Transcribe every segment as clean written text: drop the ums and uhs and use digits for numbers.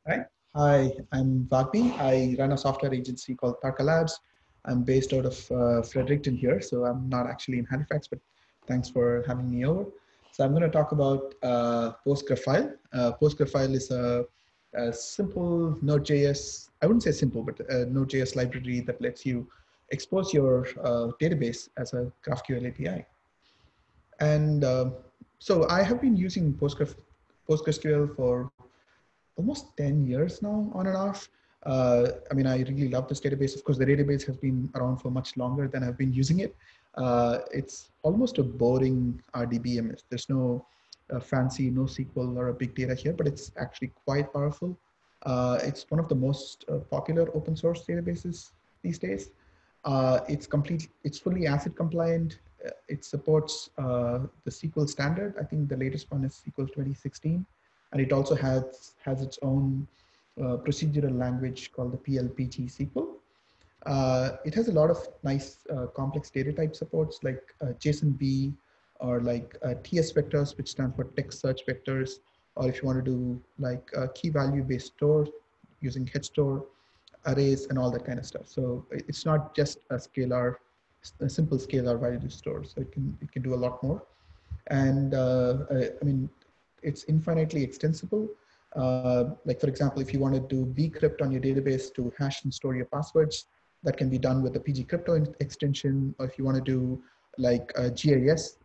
Hi, I'm Vagmi. I run a software agency called Tarka Labs. I'm based out of Fredericton here, so I'm not actually in Halifax, but thanks for having me over. So I'm going to talk about Postgraphile. Postgraphile is a simple Node.js, I wouldn't say simple, but a Node.js library that lets you expose your database as a GraphQL API. And so I have been using PostgreSQL for almost 10 years now, on and off. I mean, I really love this database. Of course, the database has been around for much longer than I've been using it. It's almost a boring RDBMS. There's no fancy NoSQL or a big data here, but it's actually quite powerful. It's one of the most popular open source databases these days. It's fully ACID compliant. It supports the SQL standard. I think the latest one is SQL 2016. And it also has its own procedural language called the PLPG SQL. It has a lot of nice complex data type supports like JSONB or like TS vectors, which stand for text search vectors, or if you want to do like key value based store using headstore arrays and all that kind of stuff. So it's not just a simple scalar value store. So it can do a lot more. And I mean, it's infinitely extensible. Like for example, if you want to do bcrypt on your database to hash and store your passwords, that can be done with the PG crypto extension. Or if you want to do like GIS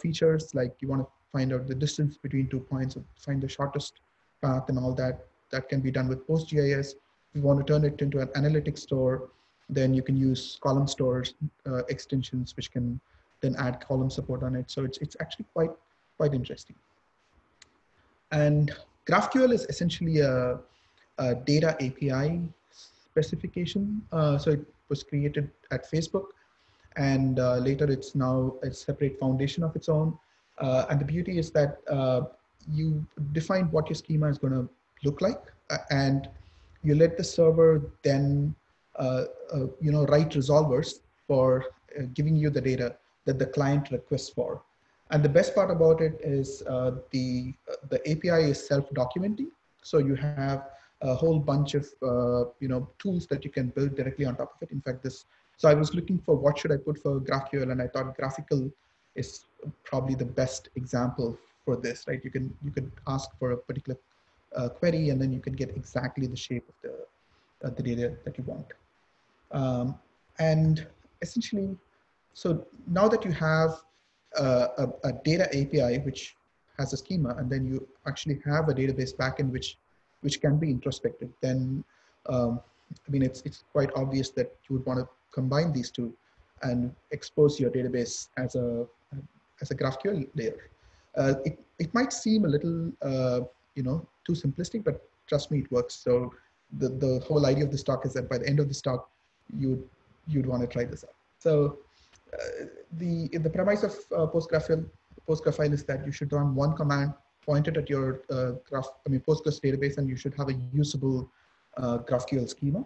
features, like you want to find out the distance between 2 points, or find the shortest path and all that, that can be done with PostGIS. If you want to turn it into an analytics store, then you can use column stores extensions, which can then add column support on it. So it's actually quite interesting. And GraphQL is essentially a data API specification. So it was created at Facebook, and later it's now a separate foundation of its own. And the beauty is that you define what your schema is going to look like, and you let the server then write resolvers for giving you the data that the client requests for. And the best part about it is the API is self-documenting. So you have a whole bunch of tools that you can build directly on top of it. In fact, so I was looking for what should I put for GraphQL, and I thought graphical is probably the best example for this, right? You could ask for a particular query, and then you can get exactly the shape of the data that you want. And essentially, so now that you have a data API which has a schema, and then you actually have a database backend which can be introspected, then I mean it's quite obvious that you would want to combine these two and expose your database as a GraphQL layer. It might seem a little too simplistic, but trust me, it works. So the whole idea of this talk is that by the end of this talk, you'd want to try this out. So the premise of Postgraphile is that you should run one command pointed at your Postgres database, and you should have a usable GraphQL schema.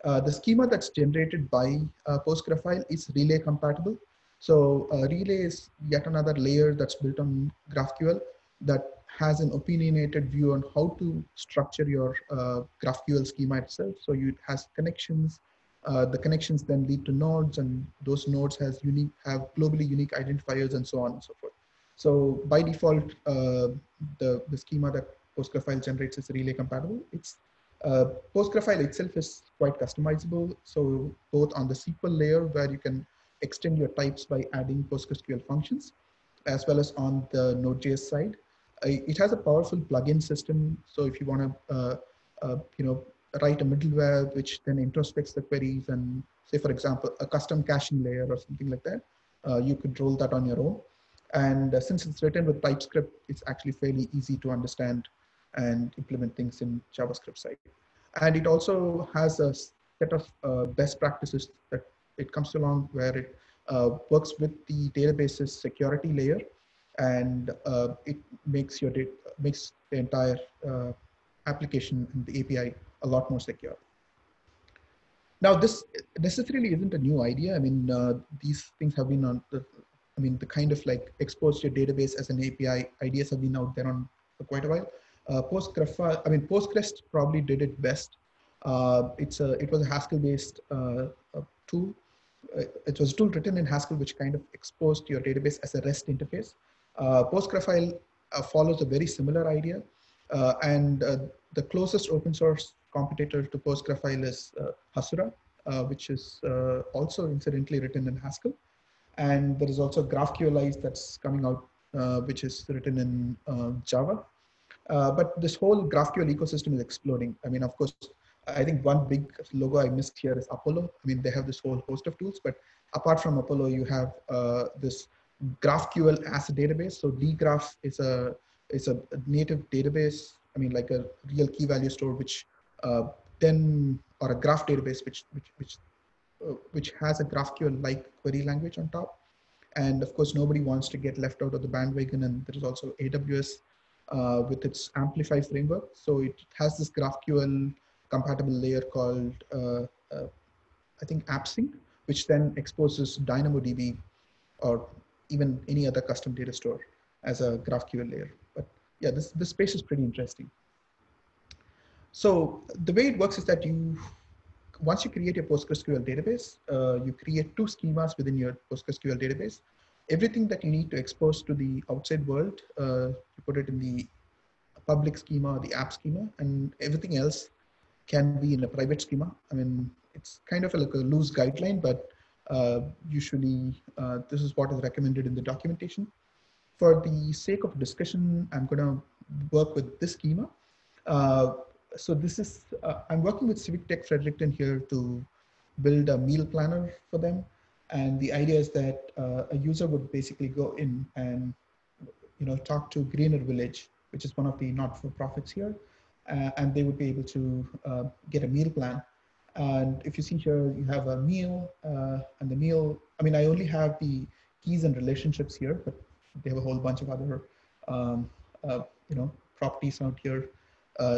The schema that's generated by Postgraphile is relay compatible. So relay is yet another layer that's built on GraphQL that has an opinionated view on how to structure your GraphQL schema itself. So it has connections. The connections then lead to nodes, and those nodes have globally unique identifiers, and so on and so forth. So by default, the schema that Postgraphile generates is relay compatible. Postgraphile itself is quite customizable. So both on the SQL layer, where you can extend your types by adding PostgreSQL functions, as well as on the Node.js side. It has a powerful plugin system. So if you want to, write a middleware which then introspects the queries, and say, for example, a custom caching layer or something like that, you could roll that on your own. And since it's written with TypeScript, it's actually fairly easy to understand and implement things in JavaScript side. And it also has a set of best practices that it comes along, where it works with the database's security layer, and it makes the entire application and the API a lot more secure. Now, this necessarily isn't a new idea. I mean, these things have been on the kind of like expose your database as an API ideas have been out there for quite a while. Postgres probably did it best. It was a Haskell-based tool. It was a tool written in Haskell, which kind of exposed your database as a REST interface. Postgraphile follows a very similar idea, and the closest open source competitor to Postgraphile is Hasura, which is also incidentally written in Haskell. And there is also GraphQLize that's coming out, which is written in Java. But this whole GraphQL ecosystem is exploding. I mean, of course, I think one big logo I missed here is Apollo. I mean, they have this whole host of tools, but apart from Apollo, you have this GraphQL as a database. So dgraph is a native database. I mean, like a real key value store, which or a graph database, which has a GraphQL-like query language on top. And of course, nobody wants to get left out of the bandwagon. And there is also AWS with its Amplify framework. So it has this GraphQL compatible layer called, I think, AppSync, which then exposes DynamoDB or even any other custom data store as a GraphQL layer. But yeah, this space is pretty interesting. So the way it works is that once you create your PostgreSQL database, you create two schemas within your PostgreSQL database. Everything that you need to expose to the outside world, you put it in the public schema, the app schema, and everything else can be in a private schema. I mean, it's kind of like a loose guideline, but usually this is what is recommended in the documentation. For the sake of discussion, I'm going to work with this schema. So this is, I'm working with Civic Tech Fredericton here to build a meal planner for them. And the idea is that a user would basically go in and talk to Greener Village, which is one of the not-for-profits here, and they would be able to get a meal plan. And if you see here, you have a meal, and the meal, I mean, I only have the keys and relationships here, but they have a whole bunch of other properties out here.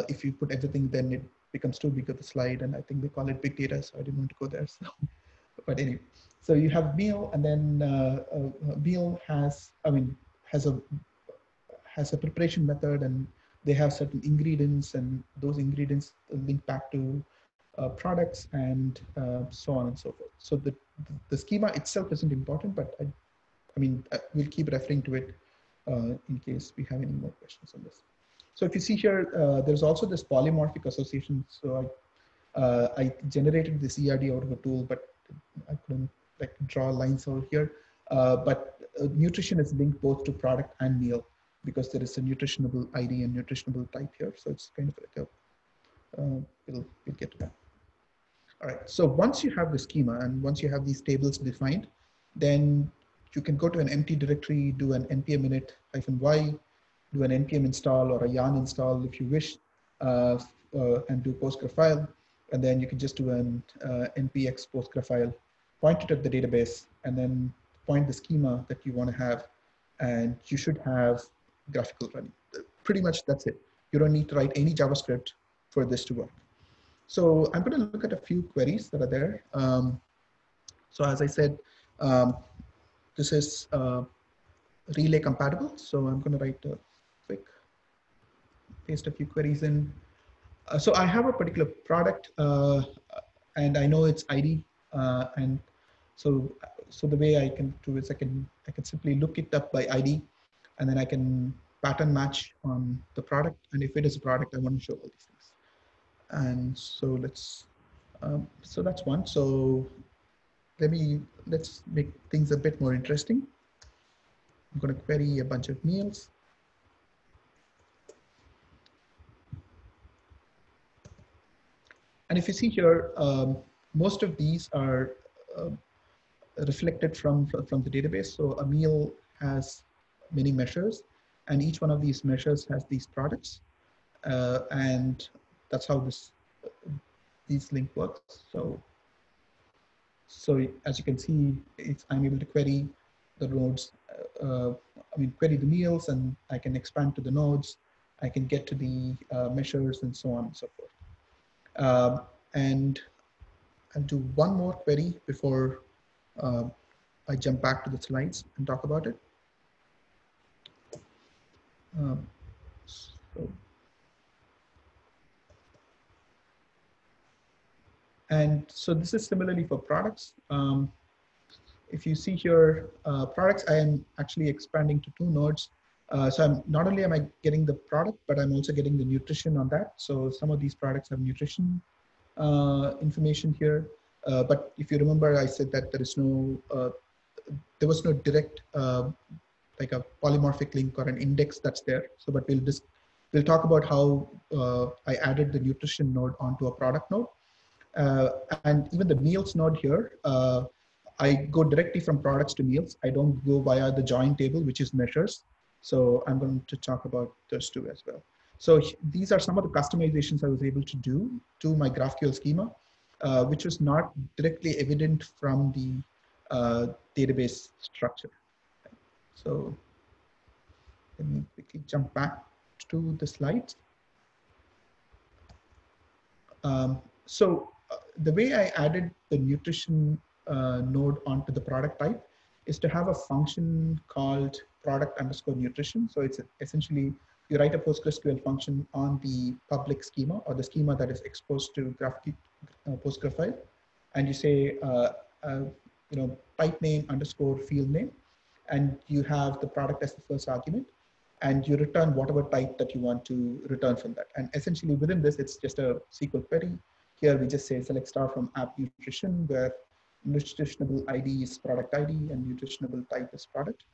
If you put everything, then it becomes too big of a slide, and I think they call it big data, so I didn't want to go there. So, but anyway, so you have meal, and then meal has a preparation method, and they have certain ingredients, and those ingredients link back to products, and so on and so forth. So the schema itself isn't important, but we'll keep referring to it in case we have any more questions on this. So if you see here, there's also this polymorphic association. So I generated this ERD out of a tool, but I couldn't draw lines over here. But nutrition is linked both to product and meal, because there is a nutritionable ID and nutritionable type here. So it's kind of like we'll get to that. All right, so once you have the schema and once you have these tables defined, then you can go to an empty directory, do an npm init-y, do an npm install or a yarn install if you wish, and do Postgraphile. And then you can just do an npx Postgraphile, point it at the database, and then point the schema that you want to have, and you should have GraphQL running. Pretty much that's it. You don't need to write any JavaScript for this to work. So I'm going to look at a few queries that are there. So as I said, this is relay compatible. So I'm going to write a quick, paste a few queries in. So I have a particular product, and I know its ID, and so the way I can do is I can simply look it up by ID, and then I can pattern match on the product. And if it is a product, I want to show all these things. And so so that's one. So let's make things a bit more interesting. I'm going to query a bunch of meals. And if you see here, most of these are reflected from the database. So a meal has many measures, and each one of these measures has these products, and that's how these link works. So as you can see, I'm able to query the nodes. Query the meals, and I can expand to the nodes. I can get to the measures, and so on and so forth. And I'll do one more query before I jump back to the slides and talk about it. So And so this is similarly for products. If you see here, products, I am actually expanding to 2 nodes. So I'm not only am I getting the product, but I'm also getting the nutrition on that. So some of these products have nutrition information here. But if you remember, I said that there was no direct like a polymorphic link or an index that's there. So, but we'll talk about how I added the nutrition node onto a product node. And even the meals node here, I go directly from products to meals. I don't go via the join table, which is measures. So I'm going to talk about those two as well. So these are some of the customizations I was able to do to my GraphQL schema, which was not directly evident from the database structure. So let me quickly jump back to the slides. The way I added the nutrition node onto the product type is to have a function called product underscore nutrition. So it's essentially, you write a PostgreSQL function on the public schema or the schema that is exposed to Postgraphile, and you say, type name underscore field name, and you have the product as the first argument, and you return whatever type that you want to return from that. And essentially within this, it's just a SQL query. Here we just say select star from app nutrition, where nutritionable ID is product ID and nutritionable type is product.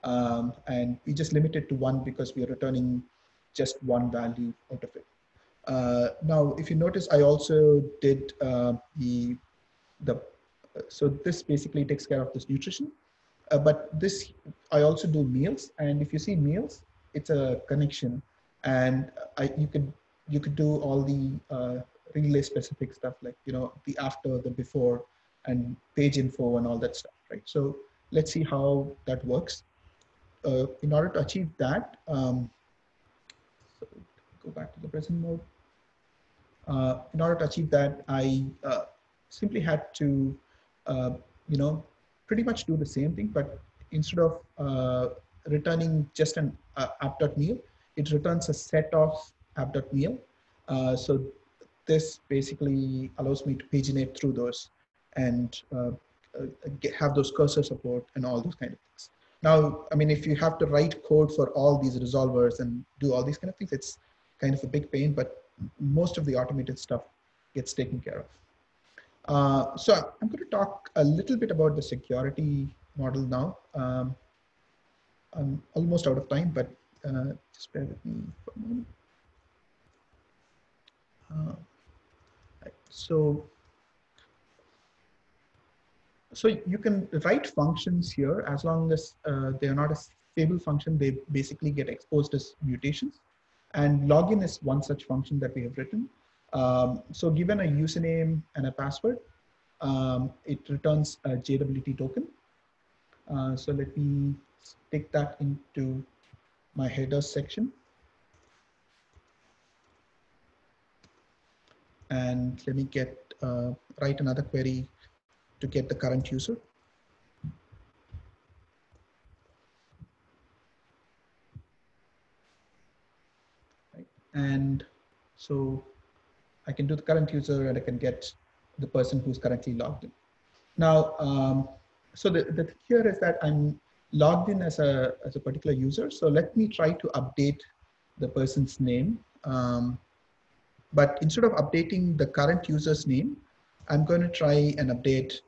And we just limit it to 1 because we are returning just one value out of it. Now, if you notice, I also did so this basically takes care of this nutrition. But this, I also do meals. And if you see meals, it's a connection. And you could do all the relay specific stuff, like, the after, the before, and page info and all that stuff, right? So let's see how that works. In order to achieve that, so go back to the present mode. In order to achieve that, I simply had to, pretty much do the same thing, but instead of returning just an app.meal, it returns a set of app.meal. So this basically allows me to paginate through those and have those cursor support and all those kind of things. Now, I mean, if you have to write code for all these resolvers and do all these kind of things, it's kind of a big pain, but most of the automated stuff gets taken care of. So I'm going to talk a little bit about the security model now. I'm almost out of time, but just bear with me for a moment. Right. So you can write functions here as long as they are not a stable function. They basically get exposed as mutations. And login is one such function that we have written. So given a username and a password, it returns a JWT token. So let me take that into my headers section. And let me write another query to get the current user. Right. And so I can do the current user and I can get the person who's currently logged in. Now, so the thing here is that I'm logged in as a particular user. So let me try to update the person's name. But instead of updating the current user's name, I'm going to try and update,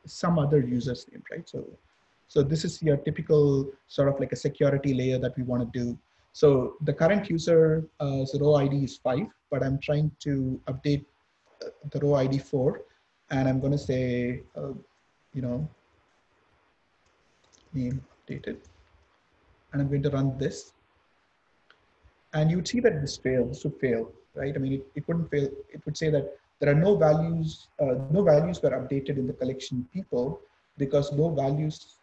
some other user's name, right? So this is your typical sort of like a security layer that we want to do. So the current user's row ID is 5, but I'm trying to update the row ID 4, and I'm going to say, name updated, and I'm going to run this. And you'd see that this would fail, right? I mean, it wouldn't fail. It would say that there are no values were updated in the collection people because no values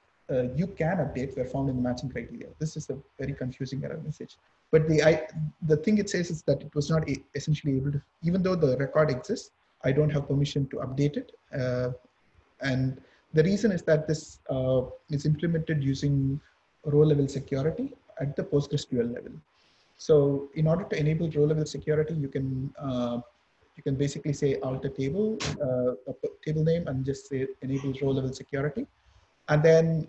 you can update were found in the matching criteria. This is a very confusing error message. But the thing it says is that it was not essentially able to, even though the record exists, I don't have permission to update it. And the reason is that this is implemented using row level security at the PostgreSQL level. So in order to enable row level security, you can you can basically say alt a table, a table name, and just say enable row level security. And then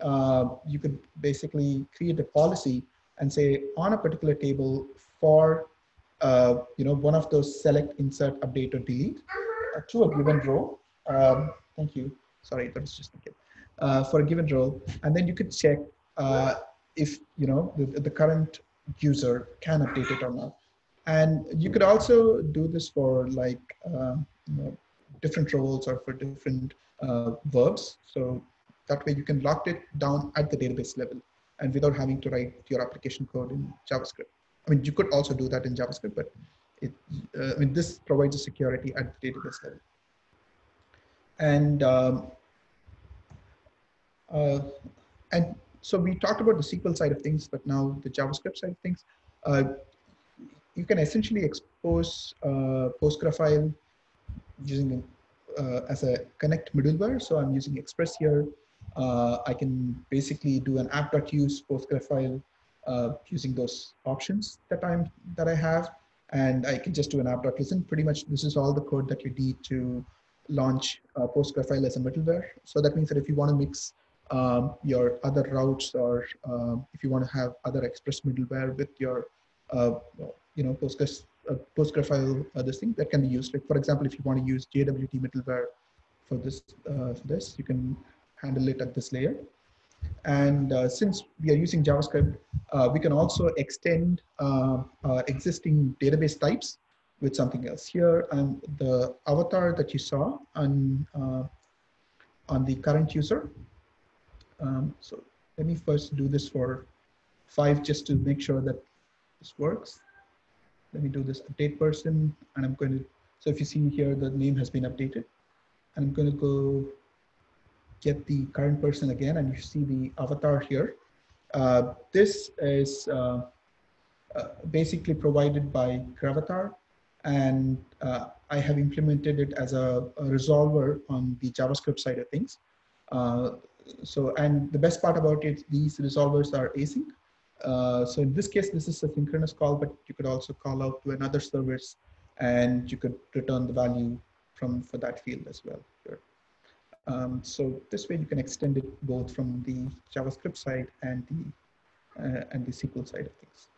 you could basically create a policy and say on a particular table for one of those select, insert, update, or delete to a given row. Thank you. Sorry, that was just a kid. For a given row, and then you could check if the current user can update it or not. And you could also do this for like different roles or for different verbs. So that way you can lock it down at the database level and without having to write your application code in JavaScript. I mean, you could also do that in JavaScript, but this provides a security at the database level. And so we talked about the SQL side of things, but now the JavaScript side of things. You can essentially expose Postgraphile using as a connect middleware. So I'm using Express here. I can basically do an app.use Postgraphile using those options that I have, and I can just do an app.listen. Pretty much, this is all the code that you need to launch Postgraphile as a middleware. So that means that if you want to mix your other routes, or if you want to have other Express middleware with your Postgraphile, this thing that can be used. Like for example, if you want to use JWT middleware for this, you can handle it at this layer. And since we are using JavaScript, we can also extend existing database types with something else. Here, and the avatar that you saw on the current user. So let me first do this for 5 just to make sure that this works. Let me do this update person, and I'm going to, so if you see here, the name has been updated. And I'm going to go get the current person again, and you see the avatar here. This is basically provided by Gravatar, and I have implemented it as a resolver on the JavaScript side of things. And the best part about it, these resolvers are async. So in this case, this is a synchronous call, but you could also call out to another service, and you could return the value for that field as well here. So this way you can extend it both from the JavaScript side and the SQL side of things.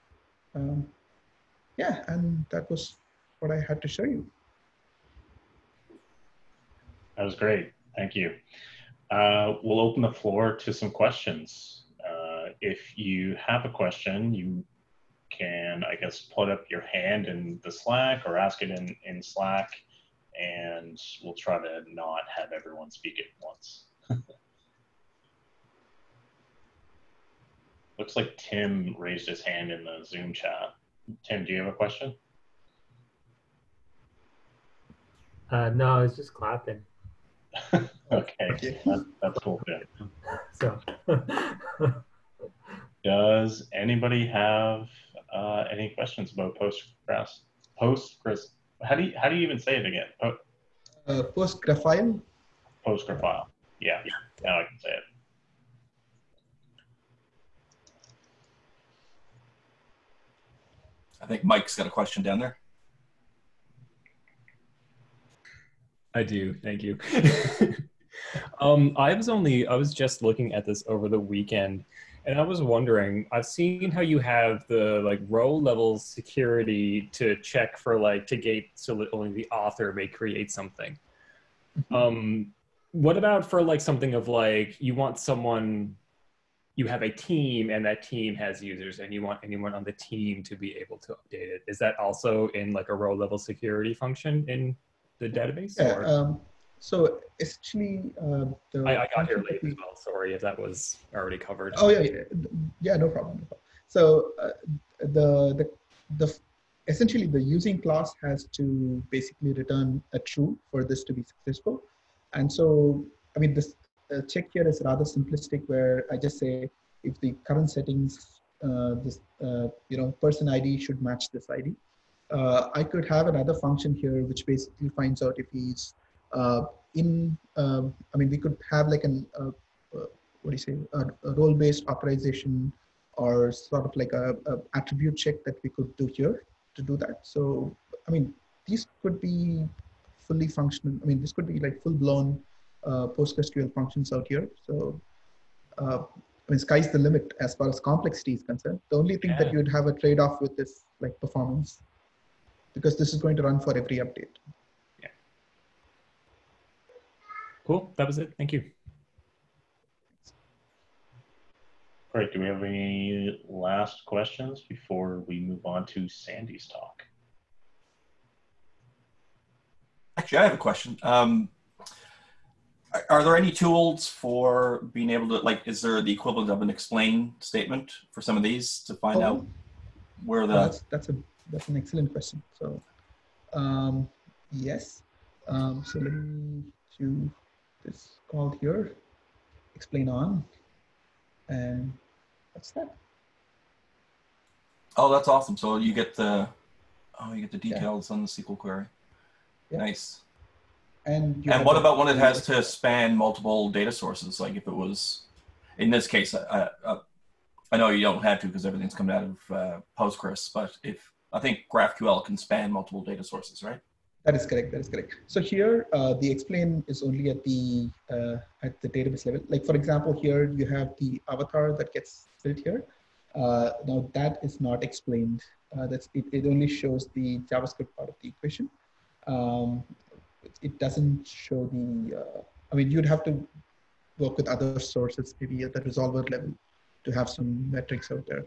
Yeah, and that was what I had to show you. That was great. Thank you. We'll open the floor to some questions. If you have a question, you can, I guess, put up your hand in the Slack or ask it in Slack, and we'll try to not have everyone speak at once. Looks like Tim raised his hand in the Zoom chat. Tim, do you have a question? No, I was just clapping. Okay, that's cool. Tim. So. Does anybody have any questions about Postgres? How do you even say it again? Postgraphile. Postgraphile. Yeah. Now I can say it. I think Mike's got a question down there. I do. Thank you. I was just looking at this over the weekend, and I was wondering, I've seen how you have the like row level security to check for to gate so that only the author may create something. What about for something of you want someone, you have a team and that team has users and you want anyone on the team to be able to update it. Is that also in a row level security function in the database? Yeah, so essentially, I got here late as well. Sorry if that was already covered. Oh yeah, no problem. So essentially the using class has to basically return a true for this to be successful. And so, I mean, this check here is rather simplistic, where I just say if the current settings, person ID should match this ID. I could have another function here which basically finds out if he's we could have a role-based authorization, or sort of a attribute check that we could do here to do that. So, I mean, these could be fully functional. I mean, this could be like full-blown PostgreSQL functions out here. So, I mean, sky's the limit as far as complexity is concerned. The only thing that you'd have a trade-off with is like performance, because this is going to run for every update. Yeah. Cool. That was it. Thank you. Great. Do we have any last questions before we move on to Sandy's talk? Actually, I have a question. Are there any tools for being able to, like, is there the equivalent of an explain statement for some of these to find out where the... That's an excellent question. So, yes. So let me do this called here, explain on, and that's that. Oh, that's awesome. So you get the details on the SQL query. Yeah. Nice. And what about when it has to span multiple data sources? Like if it was, in this case, I know you don't have to because everything's coming out of Postgres, but if I think GraphQL can span multiple data sources, right? That is correct. That is correct. So here, the explain is only at the database level. Like for example, here you have the avatar that gets built here. Now that is not explained. It only shows the JavaScript part of the equation. It doesn't show the. I mean, you'd have to work with other sources, maybe at the resolver level, to have some metrics out there.